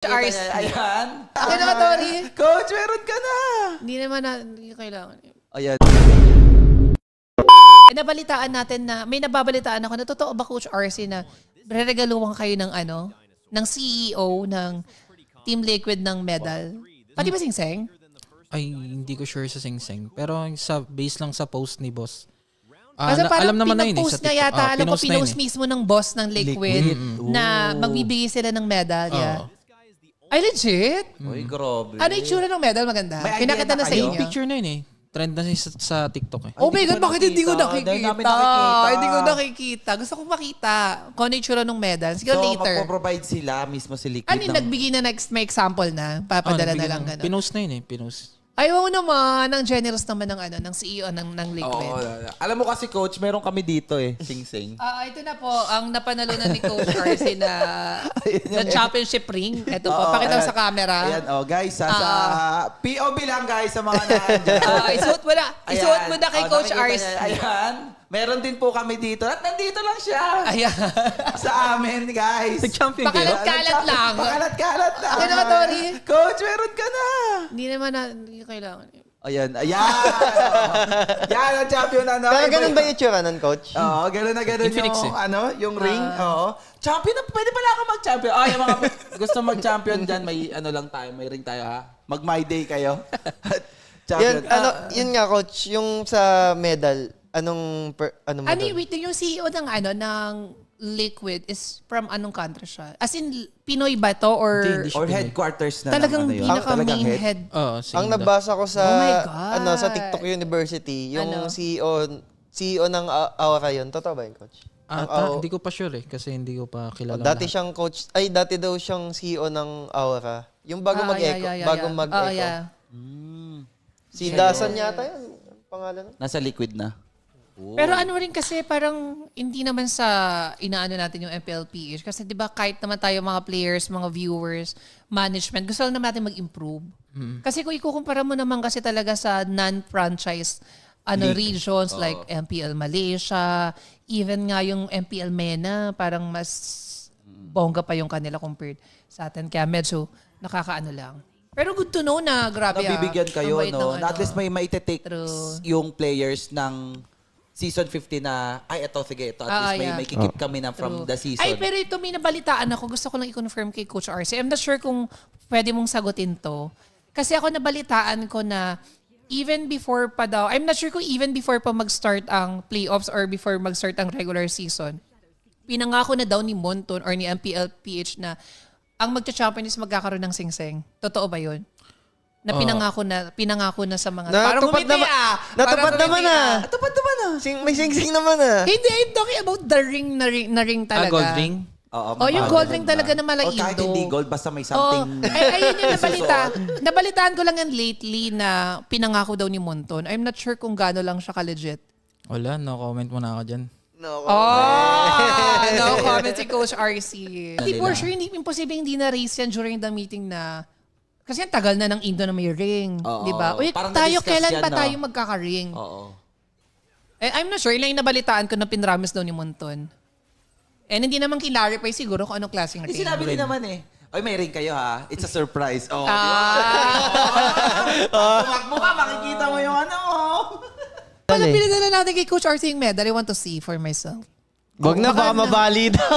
Ars. Ayan. Akin na ka, Tori. Coach, meron ka na. Hindi kailangan. Ayan. Nabalitaan natin na, may nababalitaan ako na totoo ba, Coach RC, na reregaluhan kayo ng ng CEO ng Team Liquid ng medal? Pati ba Singseng? Ay, hindi ko sure sa Singseng. Pero sa base lang sa post ni boss. Kasi parang alam naman na yun pinost na yata. Alam ko, pinost mismo ng boss ng Liquid na magbibigay sila ng medal. Yeah. Ay, legit? Uy, grabe. Ano yung tsura ng medal? Maganda. Pinakita na sa Yung inyo. picture na yun eh. Trend na sa TikTok eh. Oh my God, bakit hindi ko nakikita? Hindi ko nakikita. nakikita. Gusto kong makita kung ano yung tsura ng medal. Sige, So, later. magpo-provide sila mismo si Liquid. Ano yung nagbigay na next, may example na? Papadala na lang gano'n. Pinost na yun eh. Pinost. Ayaw naman, ang generous naman ng CEO ng Liquid. Alam mo kasi, Coach, meron kami dito eh. Sing-sing. Ito na po, ang napanalunan ni Coach RC na championship ring. Ito po, pakita sa camera. Ayan, guys, sa POV lang, guys, sa mga nandiyan. Isuot mo na kay Coach RC. Ayan. Meron din po kami dito. At nandito lang siya. Ayan. Sa amin, guys. Nag-champion kayo? Pakalat-kalat lang. Pakalat-kalat lang. Akin na ka, Tori. Coach, meron ka na. Hindi kailangan. Ayan. Yan, ang champion na. Pero ganun ba yung tsura nun, Coach? Oo, ganun na ganun Infinix yung, yung ring. Oo. Champion na, pwede pala ako mag-champion. Yung mga gusto mag-champion dyan, may may ring tayo ha. Mag-my day kayo. Yun, yun nga, Coach, yung sa medal, anong Wait, yung CEO ng Liquid is from anong country siya? As in, Pinoy ba to? Or headquarters na. Talagang pinaka-main head. Ang nabasa ko sa, Oh my God. sa TikTok University, yung CEO ng Aura yun. Totoo ba yun, Coach? Hindi ko pa sure eh. Kasi hindi ko pa kilala. Dati siyang coach, dati daw siyang CEO ng Aura. Yung bago mag-echo. Bagong mag-echo. Si Dasan yata yun. Pangalan. Nasa Liquid na. Pero rin kasi parang hindi naman sa inaano natin yung MPLPH. Kasi di ba kahit naman tayo mga players, mga viewers, management, gusto lang naman natin mag-improve. Kasi kung ikukumpara mo naman kasi talaga sa non-franchise regions like MPL Malaysia, even nga yung MPL MENA, parang mas bongga pa yung kanila compared sa atin. Kaya medyo nakakaano lang. Pero good to know na grabe nabibigyan kayo, no? At least may maite-take yung players ng season 15 na, ito. At least may kikip kami na from the season. Ay, pero ito may nabalitaan ako. Gusto ko lang i-confirm kay Coach RC. I'm not sure kung pwede mong sagutin to. Kasi ako nabalitaan ko na even before pa daw, I'm not sure kung even before pa mag-start ang playoffs or before mag-start ang regular season, pinangako na daw ni Monton or ni MPLPH na ang magcha-champion is magkakaroon ng singseng. Totoo ba yun? Na pinangako na sa mga... Parang humiti Natupad naman na. Natupad naman na. May sing-sing naman na. Hindi, I'm talking about the ring na ring talaga. Gold ring? Yung gold ring talaga na malaindo. Kahit hindi gold, basta may something... Ayun yung nabalitaan ko lang yan lately na pinangako daw ni Monton. I'm not sure kung gaano lang siya ka-legit. Wala, no comment muna ako dyan. No comment si Coach RC. Hindi for sure, imposible hindi na-raise yan during the meeting na... Kasi ang tagal na ng Indo na may ring. Di ba? Uy, tayo kailan pa tayo magkaka-ring? Oo. I'm not sure. Ilang yung nabalitaan ko na pinramis daw ni Monton. And hindi naman clarify siguro kung anong klaseng ring. Sinabi din naman eh. Oy, may ring kayo ha. It's a surprise. Tumakbo ka, makikita mo yung Pala pinadala natin kay Coach RC yung medal. I want to see for myself. Wag na, baka mabali daw.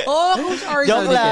Coach RC. Joke lang.